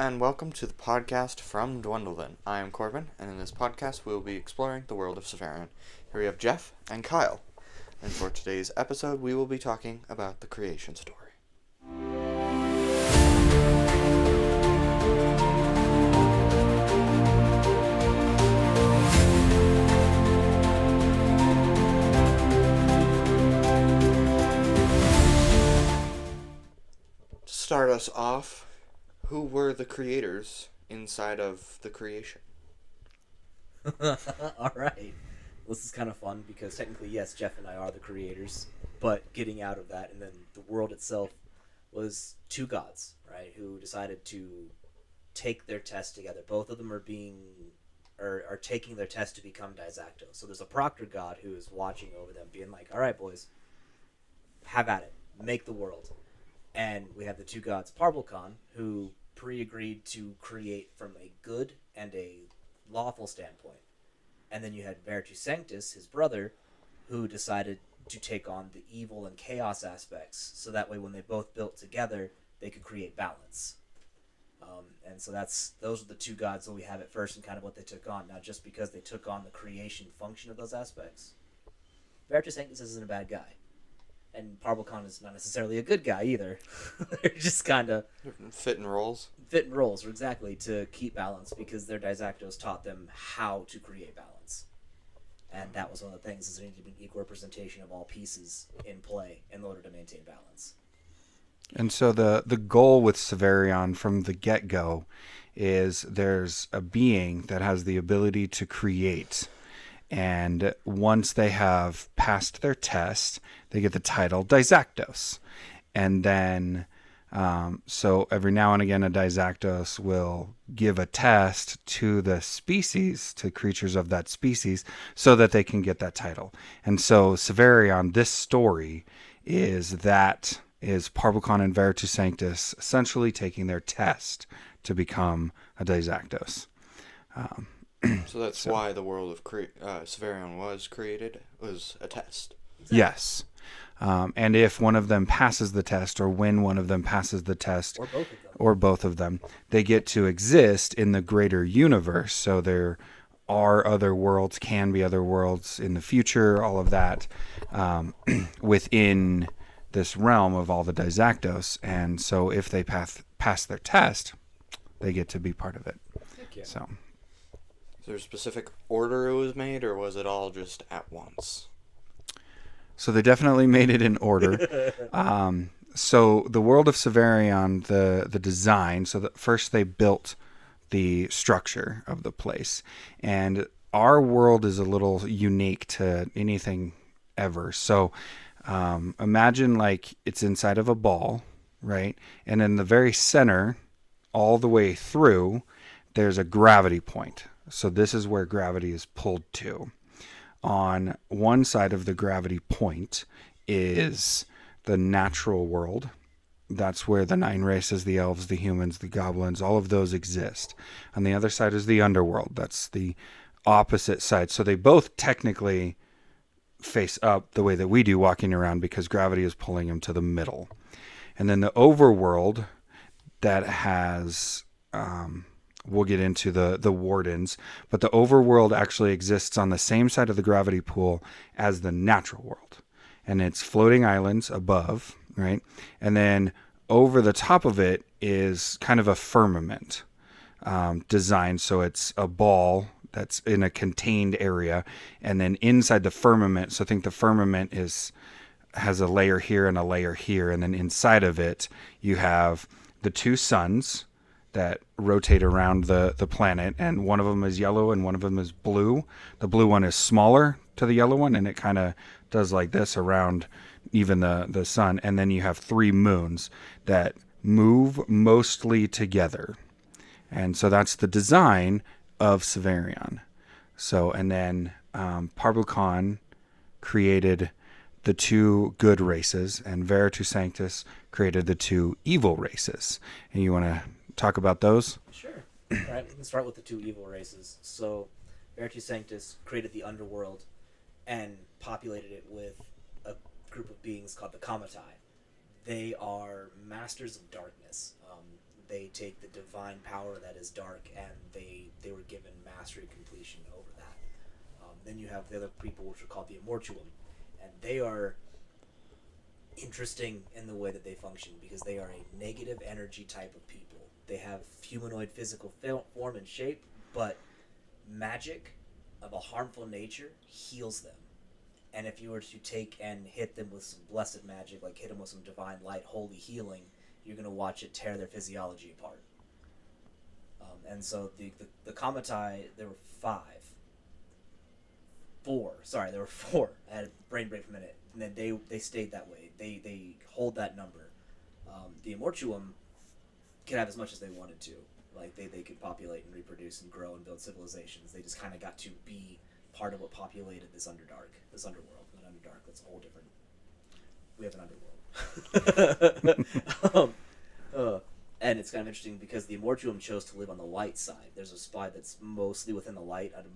and welcome to the podcast from Duendelvin. I am Corbin, and in this podcast we will be exploring the world of Savarion. Here we have Jeff and Kyle, and for today's episode we will be talking about the creation story. To start us off, who were the creators inside of the creation? All right. This is kind of fun because technically, yes, Jeff and I are the creators, but getting out of that, and then the world itself was two gods, right, who decided to take their test together. Both of them are taking their test to become Dyzaktos. So there's a proctor god who is watching over them, being like, "All right, boys, have at it, make the world." And we have the two gods, Parvulcan, who pre-agreed to create from a good and a lawful standpoint. And then you had Veritas Sanctus, his brother, who decided to take on the evil and chaos aspects, so that way when they both built together, they could create balance. And so those are the two gods that we have at first and kind of what they took on. Now, just because they took on the creation function of those aspects, Veritas Sanctus isn't a bad guy. And Parvulcan is not necessarily a good guy either. They're just kind of Fit in roles, exactly, to keep balance, because their Dyzaktos taught them how to create balance. And that was one of the things, is there needed to be an equal representation of all pieces in play in order to maintain balance. And so the goal with Savarion from the get-go is there's a being that has the ability to create. And once they have passed their test, they get the title Dyzaktos. And then, so every now and again, a Dyzaktos will give a test to the species, to creatures of that species, so that they can get that title. And so Savarion, this story, is Parvulcan and Veritas Sanctus essentially taking their test to become a Dyzaktos. So that's why the world of Savarion was created, was a test. Exactly. Yes. And if one of them passes the test, or when one of them passes the test, Or both of them, they get to exist in the greater universe. So there are other worlds, can be other worlds in the future, all of that, within this realm of all the Dyzaktos. And so if they pass their test, they get to be part of it. Heck yeah. So. Is there a specific order it was made, or was it all just at once? So they definitely made it in order. So the world of Savarion, the design, so that first they built the structure of the place. And our world is a little unique to anything ever. So imagine like it's inside of a ball, right? And in the very center, all the way through, there's a gravity point. So this is where gravity is pulled to. On one side of the gravity point is the natural world. That's where the 9 races, the elves, the humans, the goblins, all of those exist. On the other side is the underworld. That's the opposite side. So they both technically face up the way that we do, walking around, because gravity is pulling them to the middle. And then the overworld that has... we'll get into the wardens, but the overworld actually exists on the same side of the gravity pool as the natural world. And it's floating islands above, right? And then over the top of it is kind of a firmament designed. So it's a ball that's in a contained area. And then inside the firmament, so think the firmament has a layer here and a layer here. And then inside of it, you have the two suns that rotate around the planet, and one of them is yellow and one of them is blue. The blue one is smaller to the yellow one, and it kind of does like this around even the sun. And then you have 3 moons that move mostly together. And so that's the design of Savarion. So, and then Parvulcan created the 2 good races, and Veritas Sanctus created the 2 evil races. And you want to talk about those? Sure. All right, we can start with the 2 evil races. So, Veritas Sanctus created the underworld and populated it with a group of beings called the Comatai. They are masters of darkness. they take the divine power that is dark, and they were given mastery completion over that. Then you have the other people, which are called the Immortuum, and they are interesting in the way that they function because they are a negative energy type of people. They have humanoid physical form and shape, but magic of a harmful nature heals them. And if you were to take and hit them with some blessed magic, like hit them with some divine light, holy healing, you're going to watch it tear their physiology apart. And so the Kamatai, there were four. I had a brain break for a minute. And then they stayed that way. They hold that number. The Immortuum could have as much as they wanted to. Like, they could populate and reproduce and grow and build civilizations. They just kind of got to be part of what populated this underworld. Not underdark, that's a whole different... We have an underworld. And it's kind of interesting because the Immortuum chose to live on the light side. There's a spot that's mostly within the light, kind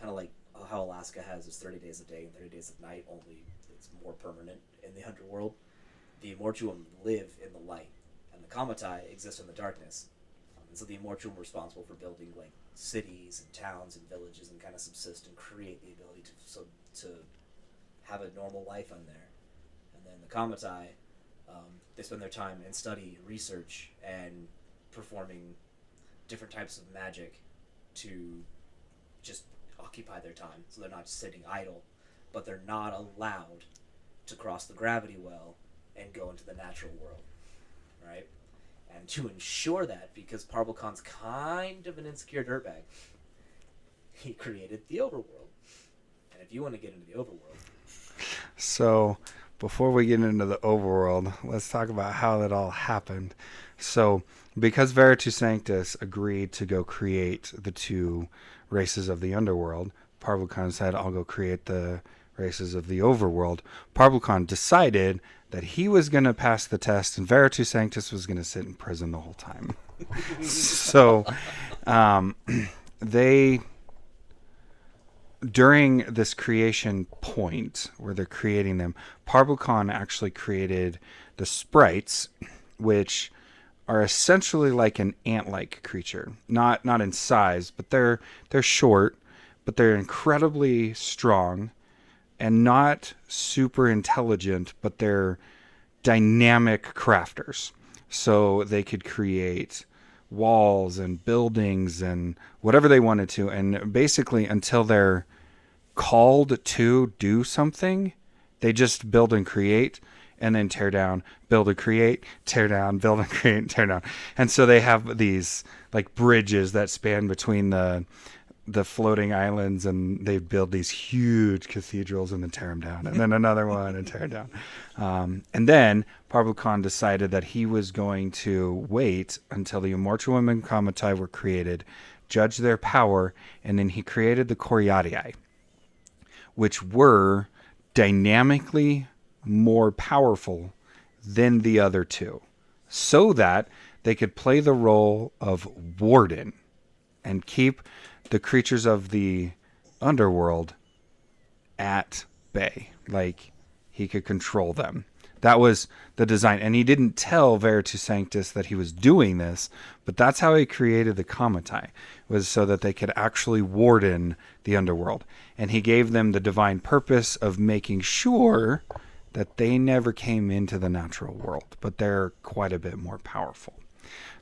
of like how Alaska has its 30 days a day and 30 days of night, only it's more permanent in the underworld. The Immortuum live in the light, and the Kamatai exist in the darkness. And so the Immortuum were responsible for building like cities and towns and villages and kind of subsist and create the ability to have a normal life on there. And then the Kamatai, they spend their time in study, research, and performing different types of magic to just occupy their time. So they're not just sitting idle, but they're not allowed to cross the gravity well and go into the natural world, right? And to ensure that, because Parvulcan's kind of an insecure dirtbag, he created the overworld. And if you want to get into the overworld... So, before we get into the overworld, let's talk about how that all happened. So, because Veritas Sanctus agreed to go create the two races of the underworld, Parvulcan said, I'll go create the races of the overworld. Parvulcan decided that he was going to pass the test and Veritas Sanctus was going to sit in prison the whole time. So, during this creation point where they're creating them, Parvulcan actually created the sprites, which are essentially like an ant-like creature. Not in size, but they're short, but they're incredibly strong and not super intelligent, but they're dynamic crafters. So they could create walls and buildings and whatever they wanted to, and basically until they're called to do something, they just build and create and then tear down, build and create, tear down, build and create, and tear down. And so they have these like bridges that span between the floating islands, and they build these huge cathedrals and then tear them down, and then another one and tear it down. And then Parvulcan decided that he was going to wait until the Immortuum and Kamatai were created, judge their power, and then he created the Coriatii, which were dynamically more powerful than the other two, so that they could play the role of warden and keep the creatures of the underworld at bay. Like, he could control them. That was the design. And he didn't tell Veritas Sanctus that he was doing this, but that's how he created the Kamatai, was so that they could actually warden the underworld. And he gave them the divine purpose of making sure that they never came into the natural world, but they're quite a bit more powerful.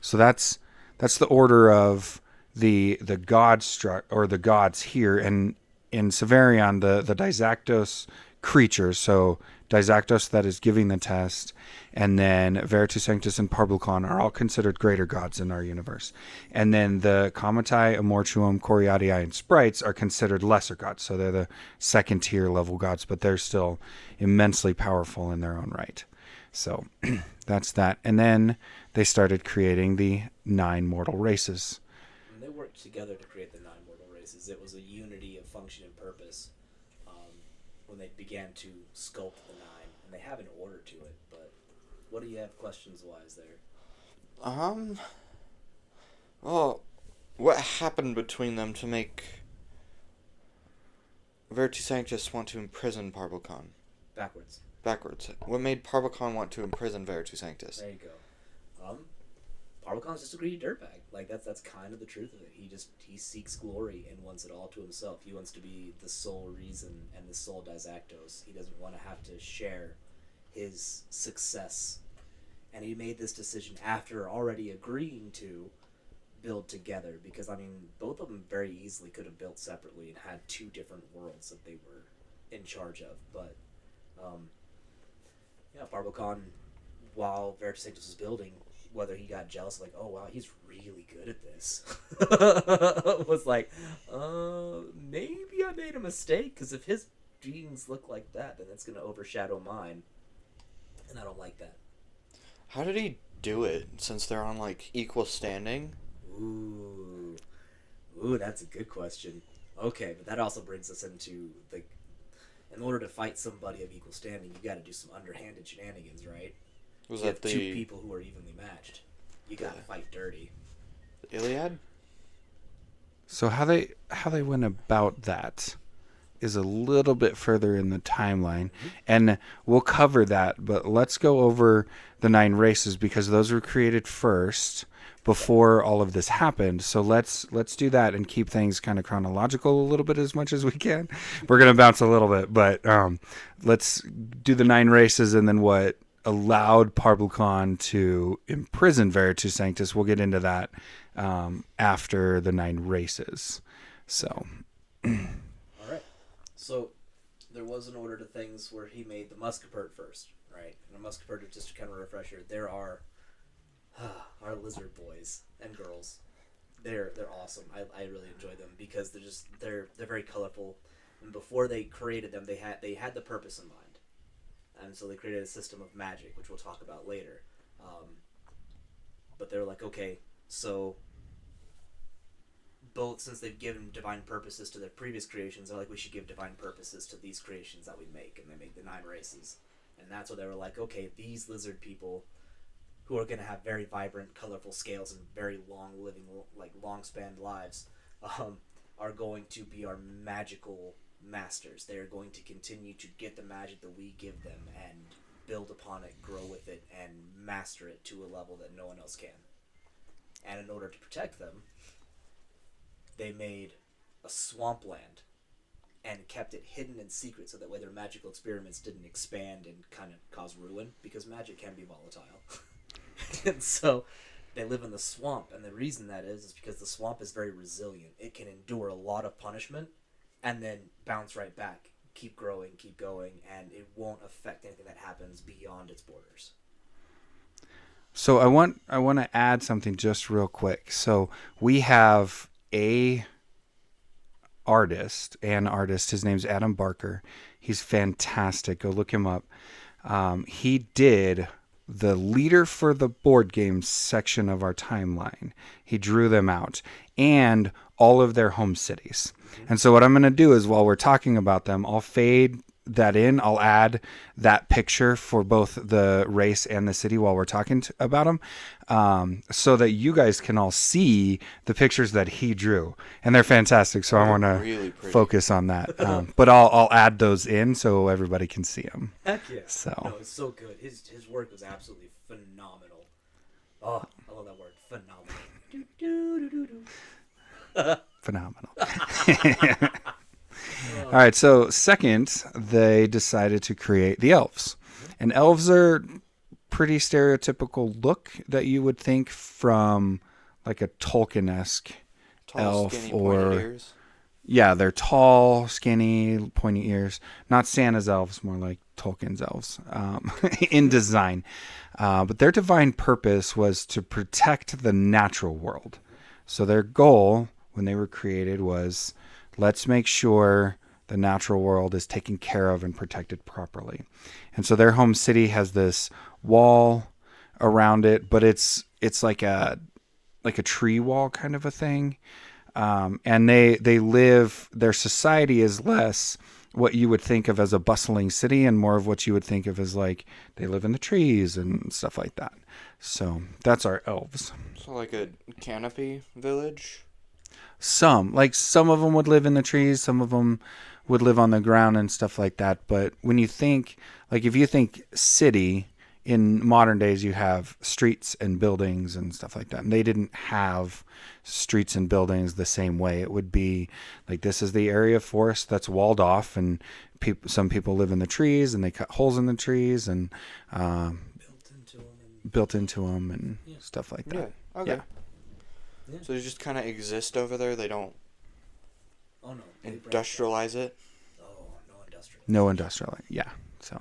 So that's the order of the gods or the gods here. And in Savarion, the Dyzaktos creatures, so Dyzaktos that is giving the test, and then Veritas Sanctus and Parvulcan are all considered greater gods in our universe. And then the Kamatai, Immortuum, Coriatii, and Sprites are considered lesser gods, so they're the second tier level gods, but they're still immensely powerful in their own right. So that's that. And then they started creating the 9 mortal races. When they worked together to create the 9 mortal races, it was a unity of function and purpose. When they began to sculpt the 9, and they have an order to it, but what do you have questions-wise there? Well, what happened between them to make Veritas Sanctus want to imprison Parvulcan? Backwards. What made Parvulcan want to imprison Veritas Sanctus? There you go. Barbican's just a greedy dirtbag. Like that's kind of the truth of it. He seeks glory and wants it all to himself. He wants to be the sole reason and the sole Dyzaktos. He doesn't want to have to share his success. And he made this decision after already agreeing to build together, because I mean both of them very easily could have built separately and had two different worlds that they were in charge of. But Barbican, while Dyzaktos was building, whether he got jealous, like, oh wow, he's really good at this, was like, maybe I made a mistake, because if his beings look like that, then it's going to overshadow mine, and I don't like that. How did he do it, since they're on, like, equal standing? Ooh, that's a good question. Okay, but that also brings us into, like, in order to fight somebody of equal standing, you got to do some underhanded shenanigans, right? Was you that have the two people who are evenly matched. You got to fight dirty. Iliad? So how they went about that is a little bit further in the timeline, and we'll cover that. But let's go over the 9 races, because those were created first before all of this happened. So let's do that and keep things kind of chronological a little bit as much as we can. We're gonna bounce a little bit, but let's do the 9 races and then what allowed Barbican to imprison Veritas Sanctus. We'll get into that after the 9 races. So. All right. So there was an order to things where he made the Muscapert first, right? And the Muscapert, just to kind of refresher, there are our lizard boys and girls. They're awesome. I really enjoy them because they're very colorful. And before they created them, they had the purpose in mind. And so they created a system of magic, which we'll talk about later. But they're like, okay, so both, since they've given divine purposes to their previous creations, they're like, we should give divine purposes to these creations that we make. And they make the 9 races. And that's what they were like, okay, these lizard people who are going to have very vibrant, colorful scales and very long-living, like long-spanned lives, are going to be our magical masters. They are going to continue to get the magic that we give them and build upon it, grow with it, and master it to a level that no one else can. And in order to protect them, they made a swampland and kept it hidden and secret so that way their magical experiments didn't expand and kind of cause ruin, because magic can be volatile. And so they live in the swamp, and the reason that is because the swamp is very resilient. It can endure a lot of punishment and then bounce right back, keep growing, keep going, and it won't affect anything that happens beyond its borders. So I want to add something just real quick. So we have an artist. His name's Adam Barker. He's fantastic. Go look him up. He did the leader for the board games section of our timeline. He drew them out and all of their home cities. And so what I'm going to do is, while we're talking about them, I'll fade that in. I'll add that picture for both the race and the city while we're talking about them, so that you guys can all see the pictures that he drew. And they're fantastic, so I want to really focus on that. But I'll add those in so everybody can see them. Heck yeah. So. No, it's so good. His work was absolutely phenomenal. Oh, I love that word, phenomenal. Phenomenal. All right, so second, they decided to create the elves. And elves are pretty stereotypical look that you would think from like a Tolkien-esque elf, skinny, or pointed ears. Yeah, they're tall, skinny, pointy ears. Not Santa's elves, more like Tolkien's elves in design. But their divine purpose was to protect the natural world. So their goal when they were created was, let's make sure the natural world is taken care of and protected properly. And so their home city has this wall around it, but it's like a tree wall kind of a thing. And they live, their society is less what you would think of as a bustling city and more of what you would think of as like they live in the trees and stuff like that. So that's our elves. So like a canopy village? Some of them would live in the trees, some of them would live on the ground and stuff like that. But when you think, like if you think city, in modern days you have streets and buildings and stuff like that, and they didn't have streets and buildings the same way. It would be like, this is the area of forest that's walled off, and some people live in the trees and they cut holes in the trees and built into them and stuff like that. Yeah. Okay. Yeah. So they just kind of exist over there. They don't Oh no. industrialize it. Oh, no industrial. No industrial. Yeah. So.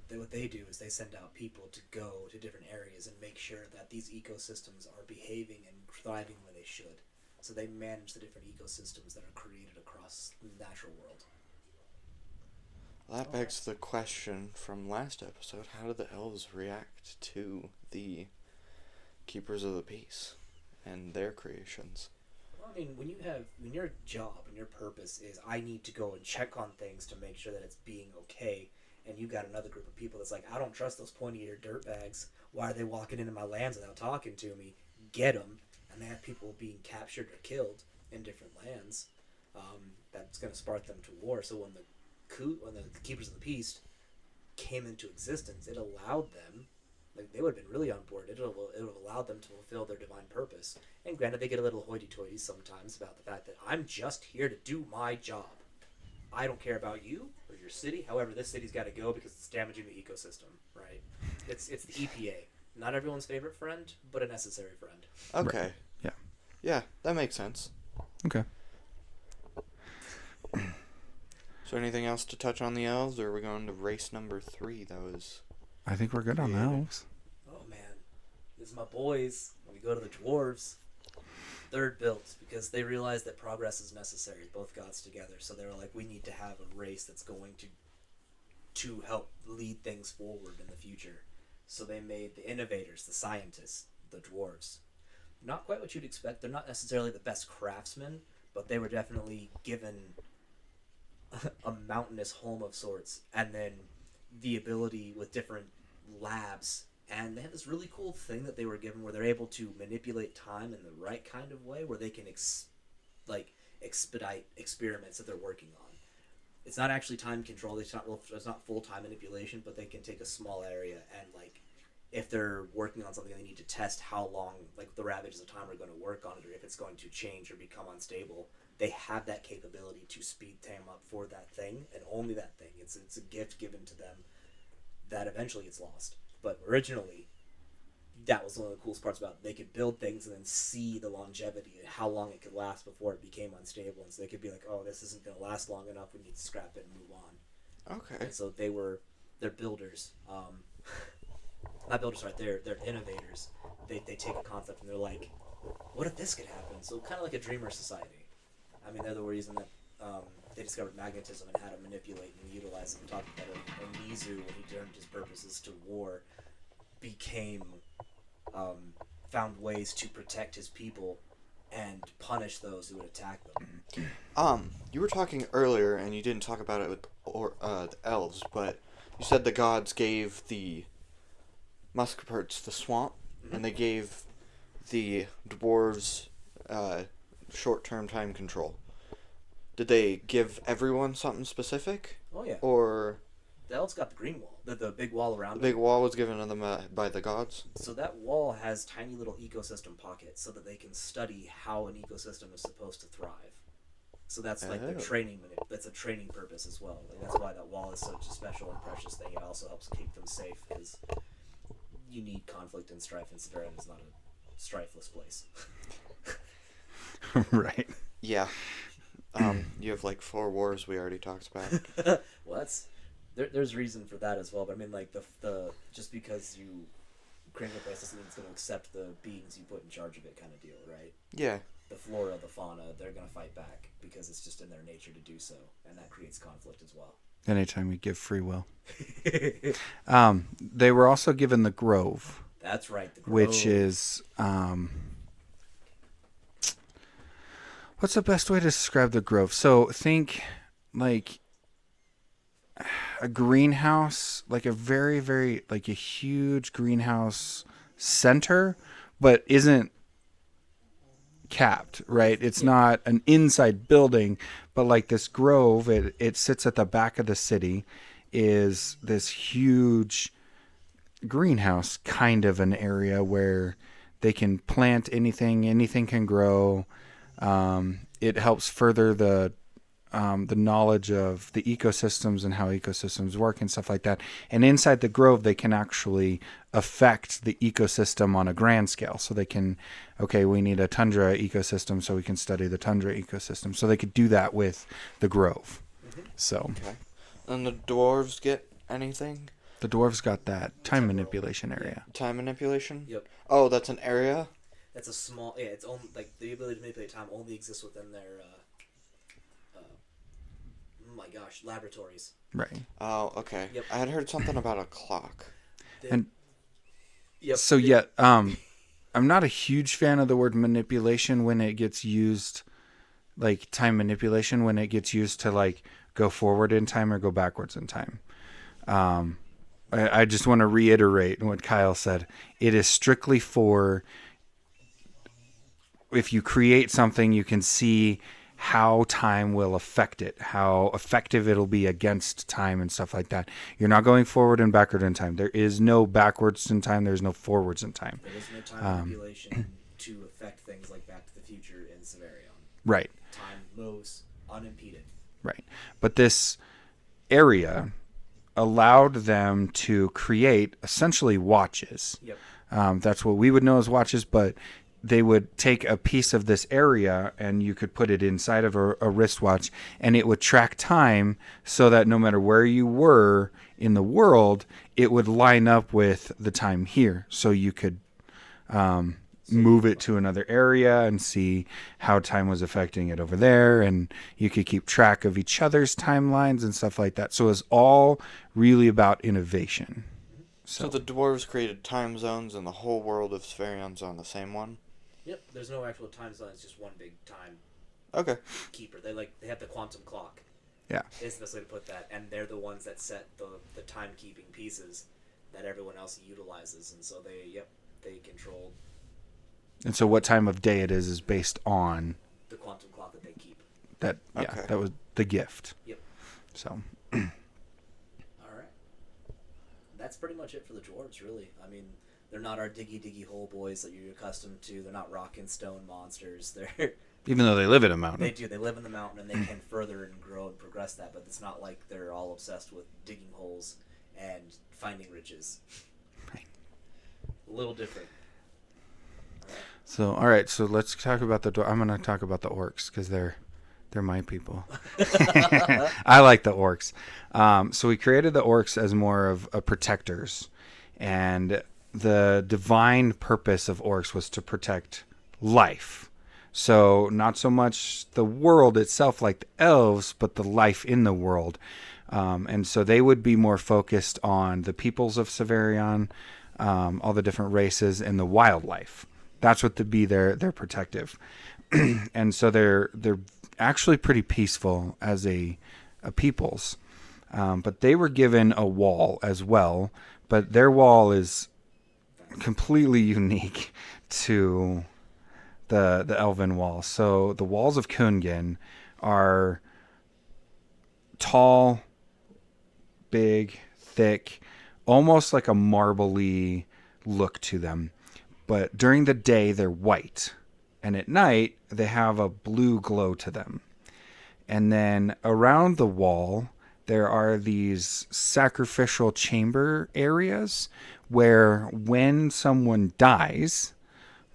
But what they do is they send out people to go to different areas and make sure that these ecosystems are behaving and thriving where they should. So they manage the different ecosystems that are created across the natural world. Well, that begs the question from last episode: how did the elves react to the Keepers of the Peace and their creations? Well, I mean, when your job and your purpose is, I need to go and check on things to make sure that it's being okay, and you got another group of people that's like, I don't trust those pointy-eared dirtbags. Why are they walking into my lands without talking to me? Get them. And they have people being captured or killed in different lands. That's going to spark them to war. So when the Keepers of the Peace came into existence, it allowed them, like, they would have been really on board. It would have allowed them to fulfill their divine purpose. And granted, they get a little hoity-toity sometimes about the fact that I'm just here to do my job. I don't care about you or your city. However, this city's got to go because it's damaging the ecosystem, right? It's the EPA. Not everyone's favorite friend, but a necessary friend. Okay. Right. Yeah. Yeah, that makes sense. Okay. So anything else to touch on the elves, or are we going to race number 3? That was... I think we're good on the elves. Oh man, this is my boys. When we go to the dwarves, third built because they realized that progress is necessary. Both gods together, so they were like, we need to have a race that's going to help lead things forward in the future. So they made the innovators, the scientists, the dwarves. Not quite what you'd expect. They're not necessarily the best craftsmen, but they were definitely given a mountainous home of sorts, and then the ability with different labs. And they had this really cool thing that they were given where they're able to manipulate time in the right kind of way, where they can expedite experiments that they're working on. It's not actually time control. It's not full time manipulation, but they can take a small area and, like, if they're working on something, they need to test how long, like, the ravages of time are going to work on it, or if it's going to change or become unstable. They have that capability to speed time up for that thing, and only that thing. It's a gift given to them that eventually gets lost. But originally, that was one of the coolest parts about it. They could build things and then see the longevity and how long it could last before it became unstable. And so they could be like, oh, this isn't going to last long enough. We need to scrap it and move on. Okay. And so they're builders. Not builders, right? They're innovators. They take a concept and they're like, what if this could happen? So kind of like a dreamer society. I mean, they're the reason that they discovered magnetism and how to manipulate and utilize it. And talked about it. And Nizu, when he turned his purposes to war, found ways to protect his people and punish those who would attack them. You were talking earlier, and you didn't talk about it with the elves, but you said the gods gave the Muskeperts the swamp, and they gave the dwarves short-term time control. Did they give everyone something specific? Oh yeah. Or the elves got the green wall, the big wall around the big wall was given to them by the gods? So that wall has tiny little ecosystem pockets so that they can study how an ecosystem is supposed to thrive. So that's like their training. That's a training purpose as well. Like, that's why that wall is such a special and precious thing. It also helps keep them safe because you need conflict and strife, and Savarion is not a strifeless place. Right. Yeah. You have like 4 wars we already talked about. Well, there's reason for that as well. But I mean, like the just because you create a place doesn't mean it's going to accept the beings you put in charge of it, kind of deal, right? Yeah. The flora, the fauna, they're going to fight back because it's just in their nature to do so, and that creates conflict as well. Anytime you give free will. They were also given the Grove. That's right, the Grove. Which is what's the best way to describe the Grove? So think like a greenhouse, like a very, very, like a huge greenhouse center, but isn't capped, right? It's not an inside building, but like this grove, it sits at the back of the city, is this huge greenhouse kind of an area where they can plant anything can grow. It helps further the knowledge of the ecosystems and how ecosystems work and stuff like that. And inside the grove, they can actually affect the ecosystem on a grand scale. So they can, okay, we need a tundra ecosystem, so we can study the tundra ecosystem. So they could do that with the grove. So, Okay. And the dwarves get anything? the dwarves got that time manipulation area. Time manipulation? Yep. Oh, that's an area? That's a small. Yeah, it's only like the ability to manipulate time only exists within their. Oh my gosh, laboratories. Right. Oh, okay. Yep. I had heard something about a clock. And Yep. so, yeah, I'm not a huge fan of the word manipulation when it gets used, like time manipulation, when it gets used to like go forward in time or go backwards in time. I just want to reiterate what Kyle said. It is strictly for if you create something, you can see how time will affect it, how effective it'll be against time and stuff like that. You're not going forward and backward in time. There is no backwards in time. There's no forwards in time. There is no time manipulation to affect things like Back to the Future in Savarion. Right. Time moves unimpeded. Right. But this area allowed them to create essentially watches. Yep. That's what we would know as watches, but they would take a piece of this area and you could put it inside of a wristwatch and it would track time so that no matter where you were in the world, it would line up with the time here. So you could move it to another area and see how time was affecting it over there. And you could keep track of each other's timelines and stuff like that. So it's all really about innovation. So the dwarves created time zones and the whole world of Savarion's on the same one? Yep. There's no actual time zone. It's just one big time Okay. keeper. They have the quantum clock. Yeah. Is the best way to put that, and they're the ones that set the timekeeping pieces that everyone else utilizes, and so they control And so what time of day it is based on the quantum clock that they keep. that. Yeah, Okay. that was the gift. Yep. So All right. That's pretty much it for the dwarves, really. I mean, they're not our diggy hole boys that you're accustomed to. They're not rock and stone monsters. They're even though they live in a mountain, They live in the mountain and they can further and grow and progress that, but it's not like they're all obsessed with digging holes and finding riches. Right. A little different. So, all right. So let's talk about I'm going to talk about the orcs because they're my people. I like the orcs. So we created the orcs as more of protectors, and the divine purpose of orcs was to protect life. So not so much the world itself like the elves, but the life in the world. And so they would be more focused on the peoples of Savarion, all the different races, and the wildlife. That's what to be their protective. And so they're actually pretty peaceful as a peoples. But they were given a wall as well, but their wall is completely unique to the elven wall. So the walls of Kungin are tall, big, thick, almost like a marbly look to them. But during the day, they're white. And at night, they have a blue glow to them. And then around the wall, there are these sacrificial chamber areas where when someone dies,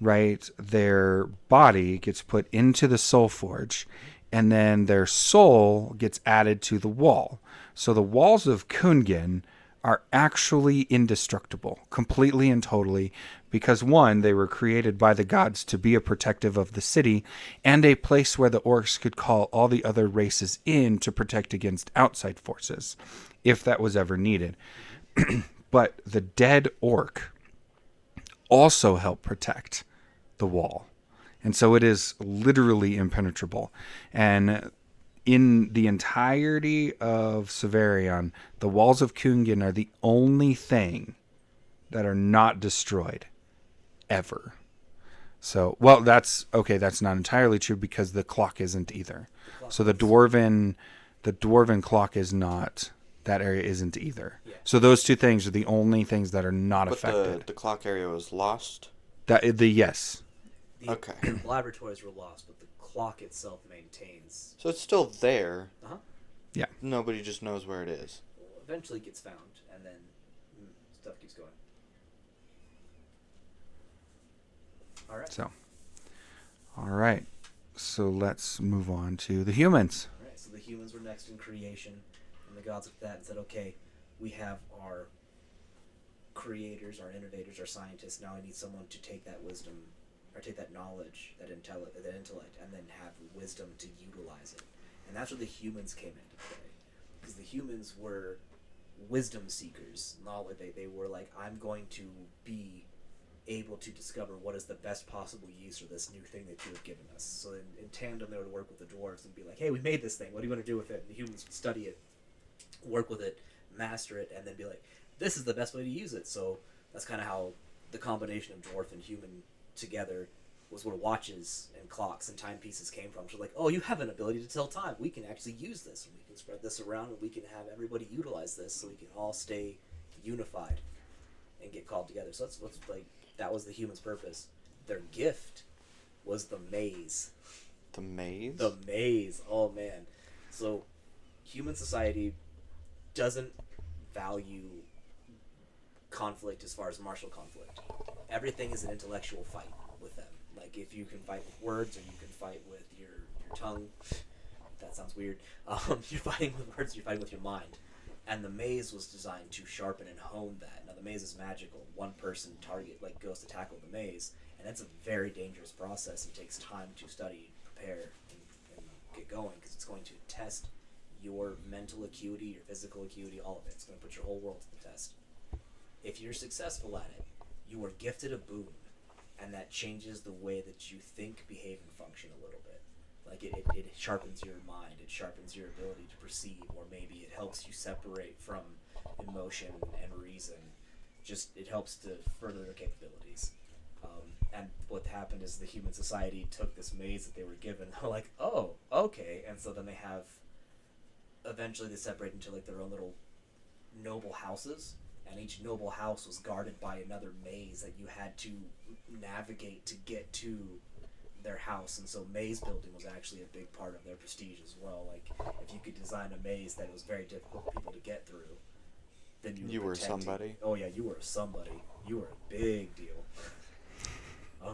right, their body gets put into the soul forge, and then their soul gets added to the wall. So the walls of Kungin are actually indestructible, completely and totally, because one, they were created by the gods to be a protective of the city, and a place where the orcs could call all the other races in to protect against outside forces, if that was ever needed. But the dead orc also help protect the wall. And so it is literally impenetrable. And in the entirety of Savarion, the walls of Kungin are the only thing that are not destroyed ever. So, well, that's not entirely true because the clock isn't either. So the dwarven clock is not that area isn't either. Yeah. So those two things are the only things that are not But affected. the clock area was lost. Yes. The Okay. laboratories were lost, but the clock itself maintains. So it's still there. Uh-huh. Yeah. Nobody just knows where it is. Eventually it gets found, and then stuff keeps going. All right. All right. So let's move on to the humans. All right. So the humans were next in creation, and the gods looked at that and said, "Okay, we have our creators, our innovators, our scientists. Now I need someone to take that wisdom, or take that knowledge, that intellect, and then have wisdom to utilize it." And that's where the humans came into play, because the humans were wisdom seekers. Knowledge. They were like, I'm going to be able to discover what is the best possible use for this new thing that you have given us. So in tandem, they would work with the dwarves and be like, hey, we made this thing. What do you want to do with it? And the humans would study it, work with it, master it, and then be like, this is the best way to use it. So that's kind of how the combination of dwarf and human together was where watches and clocks and timepieces came from. So like, oh, you have an ability to tell time. We can actually use this, and we can spread this around, and we can have everybody utilize this, so we can all stay unified and get called together. So that's what's like. That was the humans' purpose. Their gift was the maze. The maze? The maze. Oh, man. So, human society doesn't value conflict as far as martial conflict. Everything is an intellectual fight with them. Like, if you can fight with words or you can fight with your tongue, that sounds weird. You're fighting with words, you're fighting with your mind. And the maze was designed to sharpen and hone that. Now the maze is magical. One person goes to tackle the maze, and it's a very dangerous process. It takes time to study, prepare, and get going, because it's going to test your mental acuity, your physical acuity, all of it. It's going to put your whole world to the test. If you're successful at it, you are gifted a boon, and that changes the way that you think, behave, and function a little bit. Like it sharpens your mind, it sharpens your ability to perceive, or maybe it helps you separate from emotion and reason. Just it helps to further their capabilities. And what happened is the human society took this maze that they were given. They're like, oh, okay, and so then eventually they separate into like their own little noble houses, and each noble house was guarded by another maze that you had to navigate to get to their house. And so maze building was actually a big part of their prestige as well. Like, if you could design a maze that was very difficult for people to get through, then you were somebody. Oh yeah, you were somebody. You were a big deal.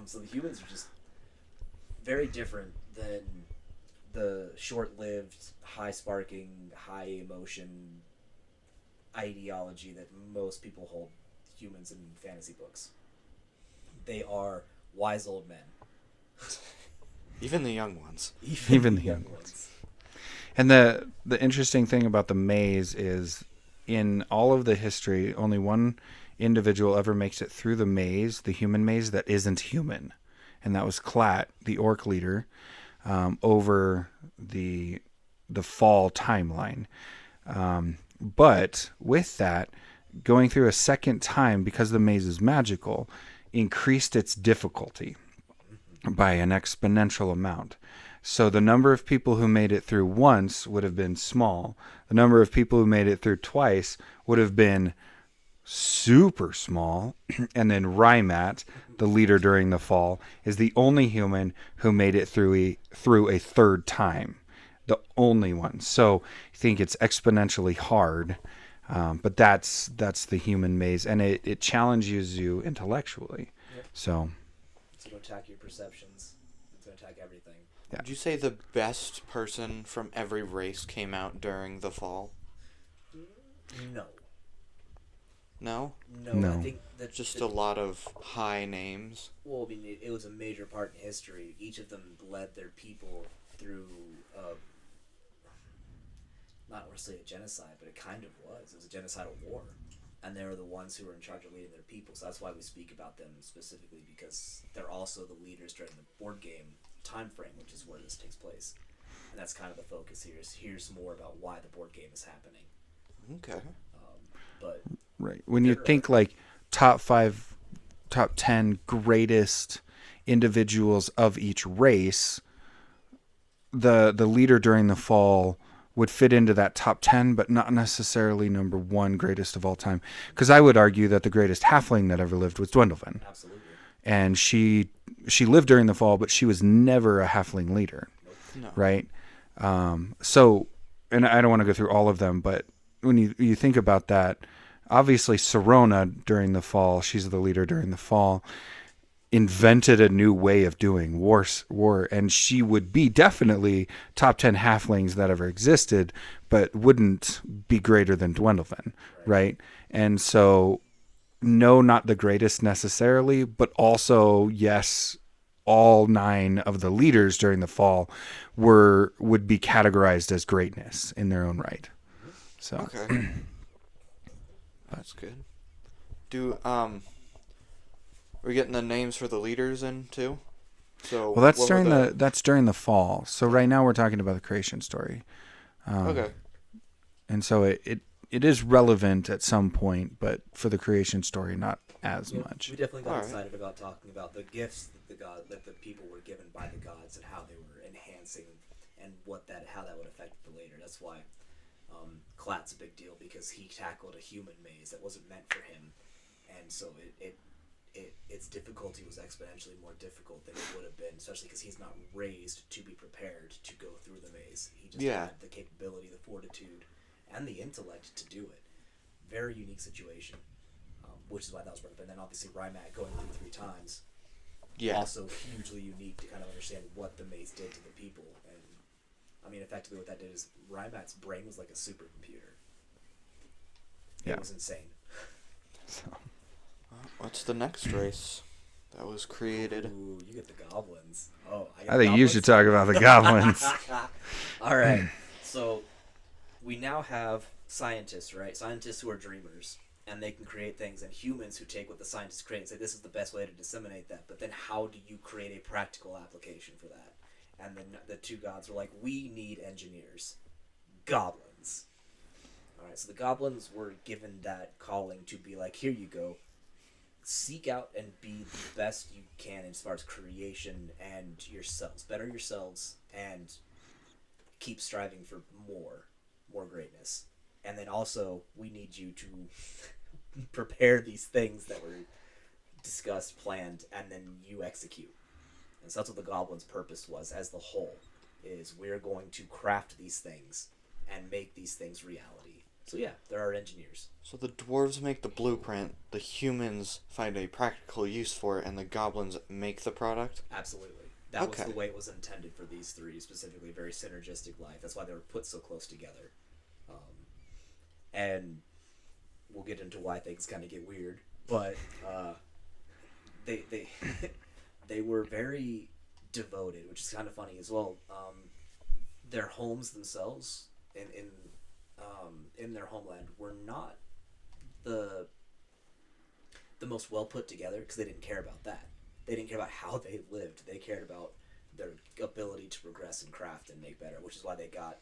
So the humans are just very different than the short-lived, high-sparking, high-emotion ideology that most people hold humans in fantasy books. They are wise old men. Even the young ones. Even the young ones. And the interesting thing about the maze is, in all of the history, only one individual ever makes it through the maze, the human maze, that isn't human. And that was Clat, the orc leader, over the fall timeline. But with that, going through a second time, because the maze is magical, increased its difficulty by an exponential amount. So the number of people who made it through once would have been small. The number of people who made it through twice would have been super small. And then Rymat, the leader during the fall, is the only human who made it through a third time. The only one. So I think it's exponentially hard. But that's the human maze, and it challenges you intellectually. Yep. So It's going to attack your perceptions. It's going to attack everything. yeah. Would you say the best person from every race came out during the fall? No. No? No. I think that Just a lot of high names. Well, I mean, it was a major part in history. Each of them led their people through, not necessarily a genocide, but it kind of was. It was a genocidal war. And they were the ones who were in charge of leading their people. So that's why we speak about them specifically, because they're also the leaders during the board game time frame, which is where this takes place. And that's kind of the focus here. Here's more about why the board game is happening. Okay. But Right. When you think like top 10 greatest individuals of each race, the leader during the fall would fit into that top 10, but not necessarily number one greatest of all time. Because I would argue that the greatest halfling that ever lived was Duendelvin. Absolutely. And she lived during the fall, but she was never a halfling leader, No. right? So, and I don't want to go through all of them, but when you think about that, obviously Serona during the fall, she's the leader during the fall, invented a new way of doing war, and she would be definitely top 10 halflings that ever existed, but wouldn't be greater than Duendelvin, right? And so, no, not the greatest necessarily, but also, yes, all 9 of the leaders during the fall would be categorized as greatness in their own right. So Okay. That's good. We're getting the names for the leaders in too. So well, that's what were during the fall. So right now we're talking about the creation story. Okay. And so it is relevant at some point, but for the creation story, not as much. We definitely got All right. excited about talking about the gifts that the people were given by the gods and how they were enhancing and how that would affect the later. That's why Clat's a big deal, because he tackled a human maze that wasn't meant for him, and so its difficulty was exponentially more difficult than it would have been, especially because he's not raised to be prepared to go through the maze. He just had the capability, the fortitude, and the intellect to do it. Very unique situation, which is why that was brought up. And then obviously Rymak going through 3 times, also hugely unique to kind of understand what the maze did to the people. And I mean, effectively what that did is Rymak's brain was like a supercomputer. It was insane. So. What's the next race that was created? Ooh, you get the goblins. Oh, I think you should talk about the goblins. All right. So we now have scientists, right? Scientists who are dreamers, and they can create things, and humans who take what the scientists create and say, this is the best way to disseminate that. But then how do you create a practical application for that? And then the 2 gods were like, we need engineers. Goblins. All right, so the goblins were given that calling to be like, here you go. Seek out and be the best you can as far as creation and yourselves. Better yourselves and keep striving for more greatness. And then also, we need you to prepare these things that were discussed, planned, and then you execute. And so that's what the goblins' purpose was as the whole, is we're going to craft these things and make these things reality. So yeah, there are engineers. So the dwarves make the blueprint, the humans find a practical use for it, and the goblins make the product? Absolutely. That was the way it was intended for these 3, specifically. Very synergistic life. That's why they were put so close together. And we'll get into why things kind of get weird. But they they were very devoted, which is kind of funny as well. Their homes themselves in their homeland were not the most well put together, because they didn't care about that. They didn't care about how they lived. They cared about their ability to progress and craft and make better, which is why they got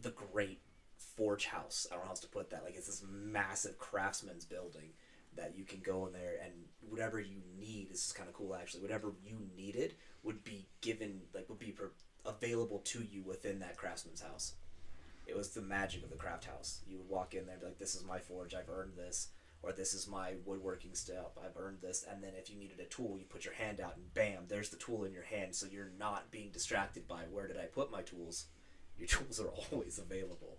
the great forge house. I don't know how else to put that. Like, it's this massive craftsman's building that you can go in there, and whatever you need, this is kind of cool actually, whatever you needed would be given, like would be available to you within that craftsman's house. It was the magic of the craft house. You would walk in there and be like, this is my forge, I've earned this. Or this is my woodworking stuff, I've earned this. And then if you needed a tool, you put your hand out and bam, there's the tool in your hand. So you're not being distracted by, where did I put my tools? Your tools are always available.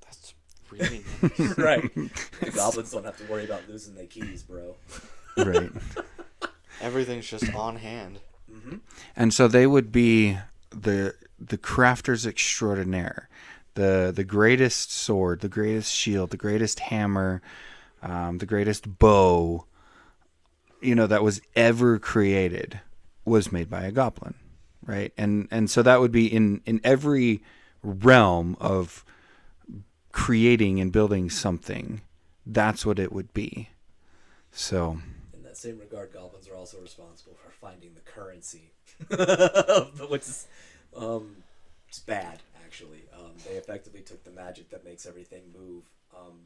That's really nice. Right. The goblins don't have to worry about losing their keys, bro. Right. Everything's just on hand. Mm-hmm. And so they would be the crafters extraordinaire, the greatest sword, the greatest shield, the greatest hammer, the greatest bow, that was ever created was made by a goblin, right? And so that would be in every realm of creating and building something. That's what it would be. So In that same regard, goblins are also responsible for finding the currency, which is it's bad, actually. They effectively took the magic that makes everything move.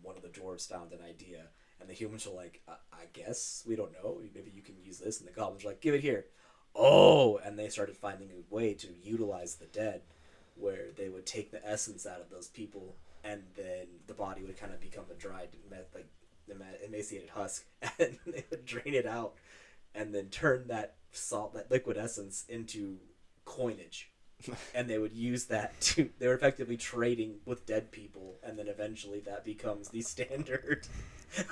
One of the dwarves found an idea, and the humans were like, I guess, we don't know, maybe you can use this, and the goblins were like, give it here. Oh, and they started finding a way to utilize the dead where they would take the essence out of those people, and then the body would kind of become a dried, emaciated husk, and they would drain it out, and then turn that liquid essence into coinage. And they would use that they were effectively trading with dead people, and then eventually that becomes the standard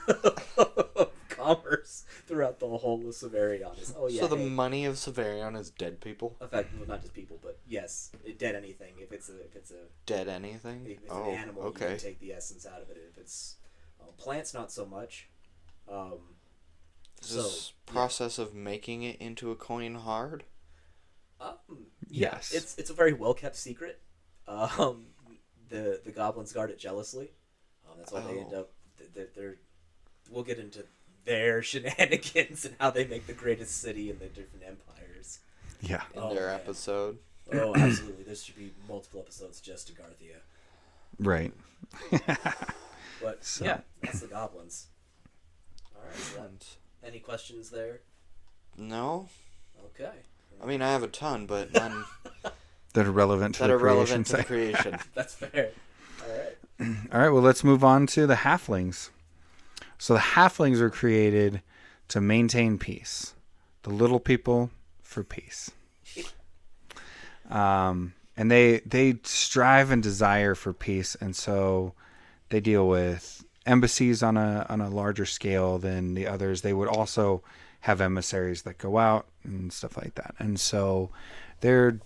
of commerce throughout the whole of Savarion. So the money of Savarion is dead people? Effectively, not just people, but yes, dead anything. If it's a dead anything? If it's an animal, okay. you can take the essence out of it. If it's plants, not so much. Is this process of making it into a coin hard? Yes. It's a very well kept secret. The goblins guard it jealously. That's why they end up. We'll get into their shenanigans and how they make the greatest city in the different empires. Yeah. In their episode. Oh, absolutely. There should be multiple episodes just to Garthia. Right. But yeah, that's the goblins. All right. So any questions there? No. Okay. I mean, I have a ton, but none that are relevant to the creation. Creation. That's fair. All right. All right, well, let's move on to the halflings. So the halflings are created to maintain peace. The little people for peace. And they strive and desire for peace, and so they deal with embassies on a larger scale than the others. They would also have emissaries that go out and stuff like that. And so I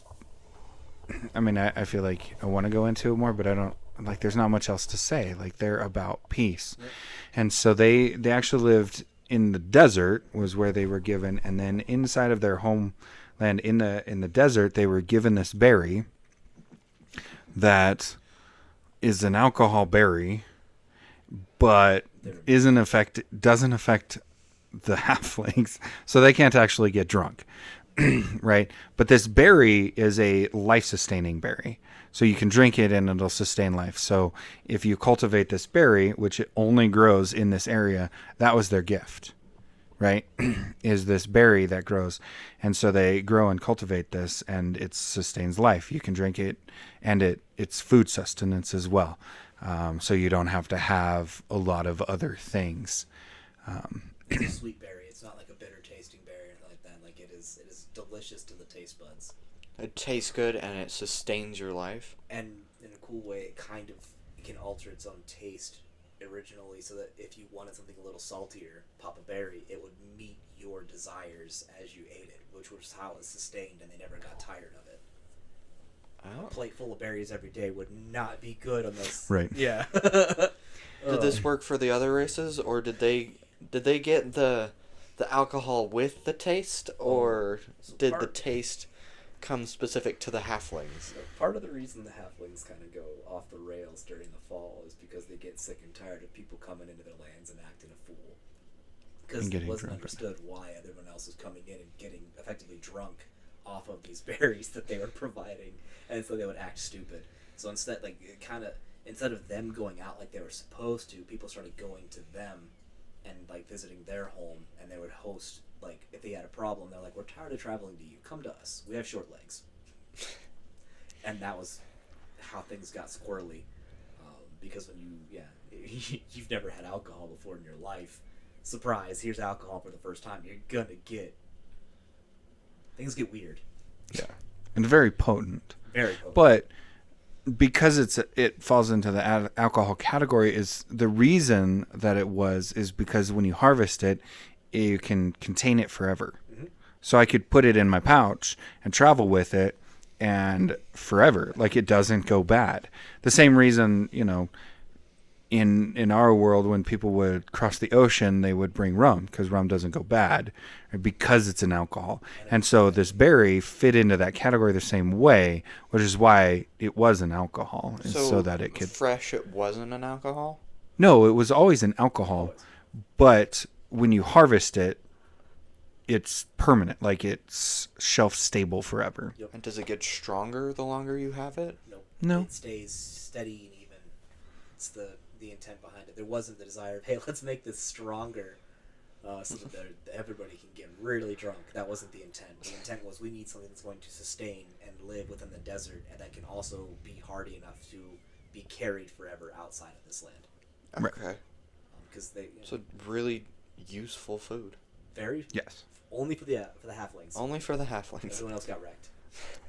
feel like I want to go into it more, but I don't, there's not much else to say. They're about peace. Yep. And so they actually lived in the desert was where they were given. And then inside of their homeland in the desert, they were given this berry that is an alcohol berry, but doesn't affect the halflings, so they can't actually get drunk. Right? But this berry is a life-sustaining berry. So you can drink it and it'll sustain life. So if you cultivate this berry, which it only grows in this area, that was their gift, right? Is this berry that grows. And so they grow and cultivate this, and it sustains life. You can drink it, and it's food sustenance as well. So you don't have to have a lot of other things. It's a sweet berry. It's not like a bitter tasting berry or anything like that. It is delicious to the taste buds. It tastes good and it sustains your life. And in a cool way, it can alter its own taste originally, so that if you wanted something a little saltier, pop a berry, it would meet your desires as you ate it, which was how it sustained, and they never got tired of it. Oh. A plate full of berries every day would not be good on this. Right. Yeah. Did this work for the other races, or did they get the alcohol with the taste, or did the taste come specific to the halflings? Part of the reason the halflings kind of go off the rails during the fall is because they get sick and tired of people coming into their lands and acting a fool. Because it wasn't understood why everyone else was coming in and getting effectively drunk off of these berries that they were providing, and so they would act stupid. So instead, instead of them going out like they were supposed to, people started going to them and visiting their home, and they would host. If they had a problem, they're like, "We're tired of traveling to you. Come to us. We have short legs." And that was how things got squirrely. Because when you've never had alcohol before in your life, surprise, here's alcohol for the first time. Things get weird. Yeah, and very potent. Very potent. But because it falls into the alcohol category, is the reason that is because when you harvest it, you can contain it forever. Mm-hmm. So I could put it in my pouch and travel with it and forever. It doesn't go bad. The same reason, in our world, when people would cross the ocean, they would bring rum because rum doesn't go bad because it's an alcohol. And so this berry fit into that category the same way, which is why it was an alcohol. So that it could... fresh, it wasn't an alcohol? No, it was always an alcohol. But when you harvest it, it's permanent. It's shelf stable forever. Yep. And does it get stronger the longer you have it? Nope. No. It stays steady and even. It's the intent behind it. There wasn't the desire of, hey, let's make this stronger. so that everybody can get really drunk. That wasn't the intent. The intent was we need something that's going to sustain and live within the desert, and that can also be hardy enough to be carried forever outside of this land. Okay. Because they, So really useful food. very Yes. only for the halflings. Only for the halflings. Everyone else got wrecked.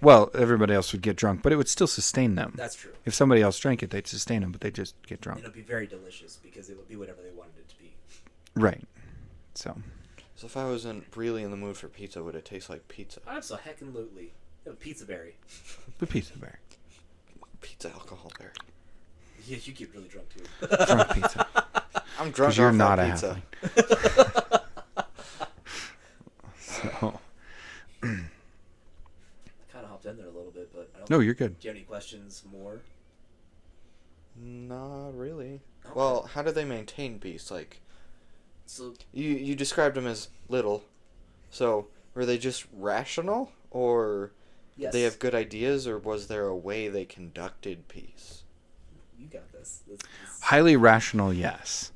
Well, everybody else would get drunk, but it would still sustain them. That's true. If somebody else drank it, they'd sustain them, but they'd just get drunk. It'll be very delicious because it would be whatever they wanted it to be. Right. So. So if I wasn't really in the mood for pizza, would it taste like pizza? Absolutely. Pizza berry. The pizza bear. Pizza alcohol berry. Yeah, you get really drunk too. Drunk pizza. I'm drunk Because you're off not that a pizza. halfling. So. I kind of hopped in there a little bit, but I don't No, you're good. Do you have any questions more? Not really. Okay. Well, how do they maintain peace? Like, So you described them as little. So, were they just rational? Or yes, did they have good ideas? Or was there a way they conducted peace? you got this. Highly rational, yes.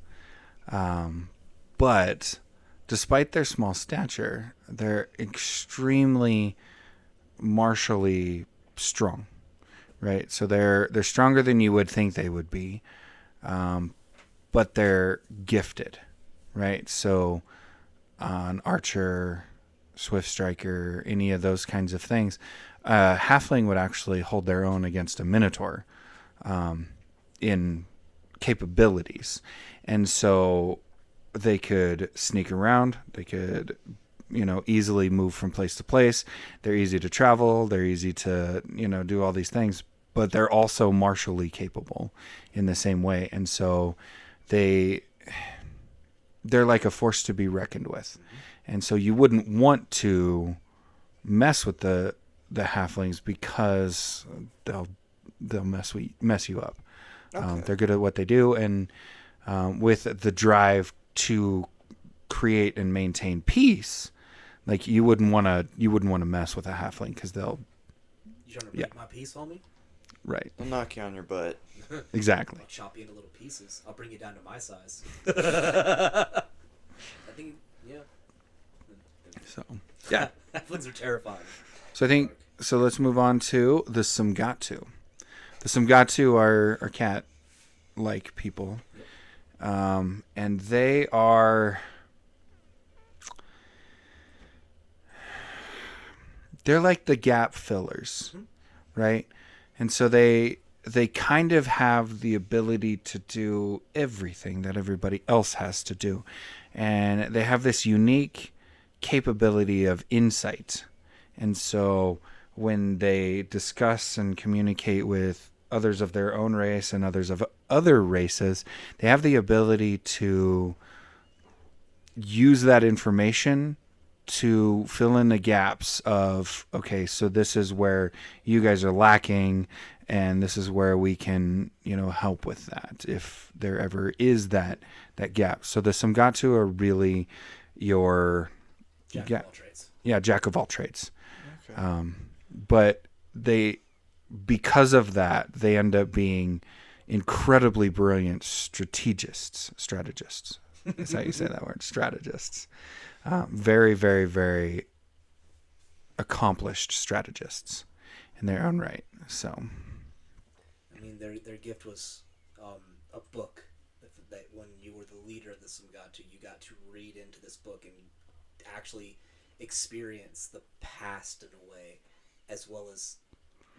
But despite their small stature, they're extremely martially strong, right? So they're stronger than you would think they would be, but they're gifted, right? So an archer, swift striker, any of those kinds of things, halfling would actually hold their own against a minotaur in capabilities. And so they could sneak around, they could easily move from place to place. They're easy to travel, they're easy to do all these things, but they're also martially capable in the same way. And so they're like a force to be reckoned with. And so you wouldn't want to mess with the halflings because they'll mess you up. Okay. They're good at what they do, and with the drive to create and maintain peace, like you wouldn't want to mess with a halfling because they'll. You trying to break my piece, homie? Right. They'll knock you on your butt. Exactly. I'll chop you into little pieces. I'll bring you down to my size. I think, yeah. So yeah. Halflings are terrifying. So I think let's move on to the Samgatu. The Samgatu are cat-like people, and they are. They're like the gap fillers, right? And so they kind of have the ability to do everything that everybody else has to do. And they have this unique capability of insight. And so when they discuss and communicate with others of their own race and others of other races, they have the ability to use that information to fill in the gaps of, okay, so this is where you guys are lacking, and this is where we can, help with that if there ever is that gap. So the Samgatu are really your Jack of all trades. Yeah, jack of all trades. Okay. But because of that, they end up being incredibly brilliant strategists. That's how you say that word, strategists. Very, very, very accomplished strategists in their own right. So, I mean, their gift was a book that when you were the leader of the Samgatu, you got to read into this book and actually experience the past in a way, as well as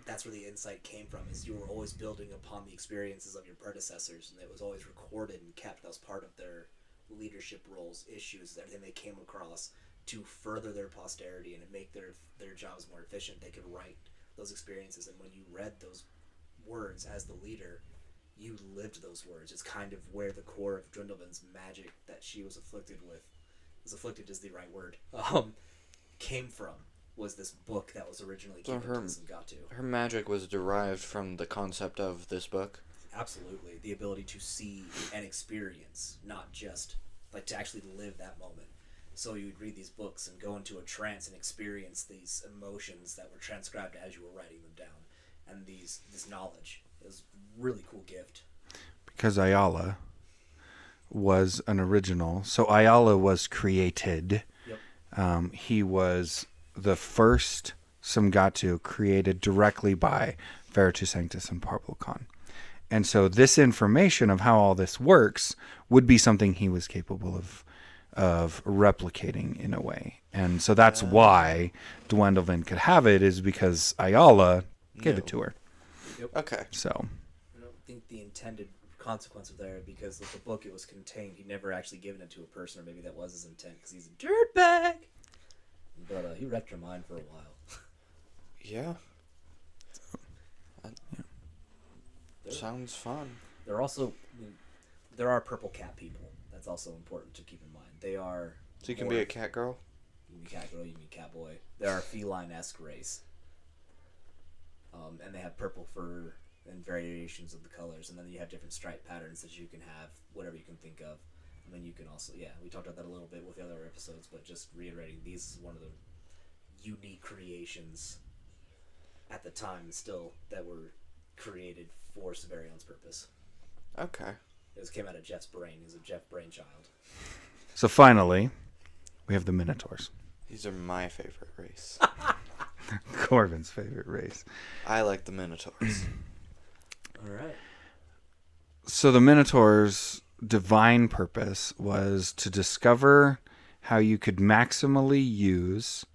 that's where the insight came from, is you were always building upon the experiences of your predecessors, and it was always recorded and kept. That was part of their leadership roles, issues, everything they came across to further their posterity and to make their jobs more efficient. They could write those experiences, and when you read those words as the leader, you lived those words. It's kind of where the core of Duendelvin's magic that she was afflicted is the right word, came from, was this book that was originally given to the Samgatu. Her magic was derived from the concept of this book. Absolutely. The ability to see and experience, not just, to actually live that moment. So you would read these books and go into a trance and experience these emotions that were transcribed as you were writing them down. And this knowledge. It was a really cool gift. because Ayala was an original. So Ayala was created. Yep. He was the first Samgatu created directly by Veritas Sanctus and Parvulcan. And so this information of how all this works would be something he was capable of replicating in a way. And so that's why Duendelvin could have it, is because Ayala gave it to her. Yep. Okay. So I don't think the intended consequence of there, because of the book it was contained, he'd never actually given it to a person, or maybe that was his intent, because he's a dirtbag. But he wrecked her mind for a while. Yeah. Sounds fun. There are purple cat people. That's also important to keep in mind. They are. So you can be a cat girl? You can be cat girl, you can be cat boy. They are a feline-esque race. And they have purple fur and variations of the colors, and then you have different stripe patterns that you can have, whatever you can think of. And then you can also, we talked about that a little bit with the other episodes, but just reiterating, these is one of the unique creations at the time still that were created for Savarion's purpose. Okay. It came out of Jeff's brain. It was a Jeff brainchild. So finally, we have the Minotaurs. These are my favorite race. Corbin's favorite race. I like the Minotaurs. All right. So the Minotaurs' divine purpose was to discover how you could maximally use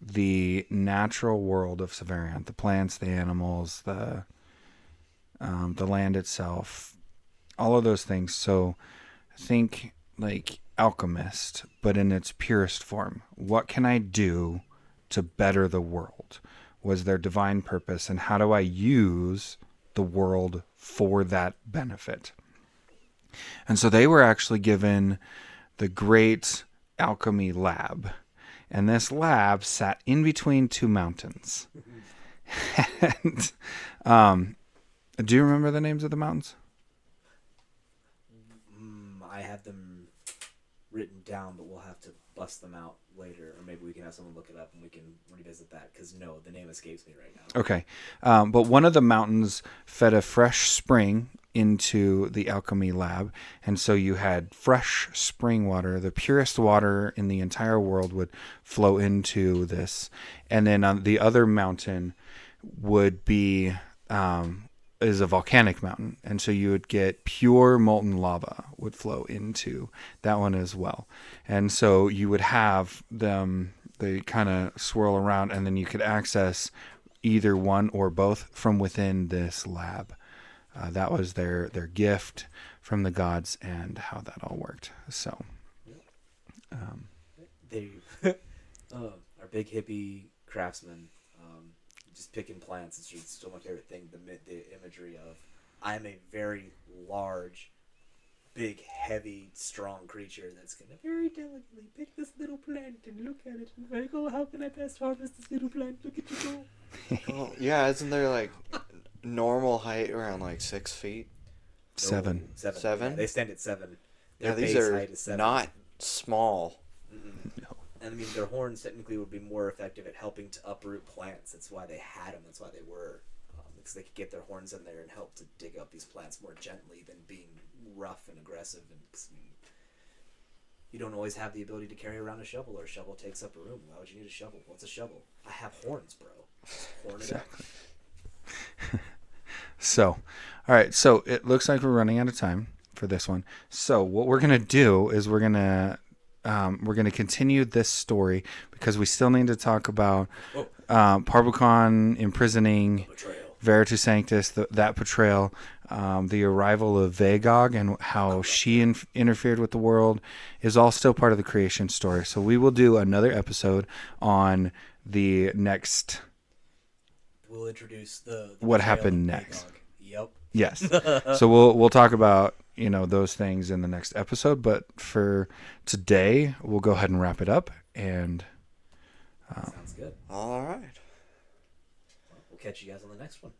the natural world of Savarion, the plants, the animals, the land itself, all of those things. So think like alchemist, but in its purest form. What can I do to better the world? Was their divine purpose, and how do I use the world for that benefit? And so they were actually given the great alchemy lab. And this lab sat in between two mountains. And do you remember the names of the mountains? I have them written down, but we'll have to bust them out later, or maybe we can have someone look it up and we can revisit that, because no, the name escapes me right now. Okay. But one of the mountains fed a fresh spring into the alchemy lab, and so you had fresh spring water. The purest water in the entire world would flow into this, and then on the other mountain would be is a volcanic mountain, and so you would get pure molten lava would flow into that one as well. And so you would have them, they kind of swirl around, and then you could access either one or both from within this lab. That was their gift from the gods, and how that all worked. So They our big hippie craftsman, just picking plants. It's still my favorite thing. The imagery of, I'm a very large, big, heavy, strong creature that's gonna very delicately pick this little plant and look at it and like, oh, how can I best harvest this little plant? Look at you go. Well, yeah, isn't there like normal height around like 6 feet? Seven. Seven? Yeah, they stand at 7. Yeah, Their these base are height is 7. not small. No. And I mean, their horns technically would be more effective at helping to uproot plants. That's why they had them. That's why they were. Because they could get their horns in there and help to dig up these plants more gently than being rough and aggressive. And you don't always have the ability to carry around a shovel, or a shovel takes up a room. Why would you need a shovel? What's a shovel? I have horns, bro. Horn it up. So, all right. So it looks like we're running out of time for this one. So what we're gonna do is we're gonna continue this story, because we still need to talk about Parvulcan imprisoning Veritas Sanctus, that betrayal, the arrival of Vagog, and how she interfered with the world is all still part of the creation story. So we will do another episode on the next. We'll introduce the what happened next. Vagog. Yep. Yes. So we'll talk about those things in the next episode. But for today, we'll go ahead and wrap it up. And Sounds good. All right. Well, we'll catch you guys on the next one.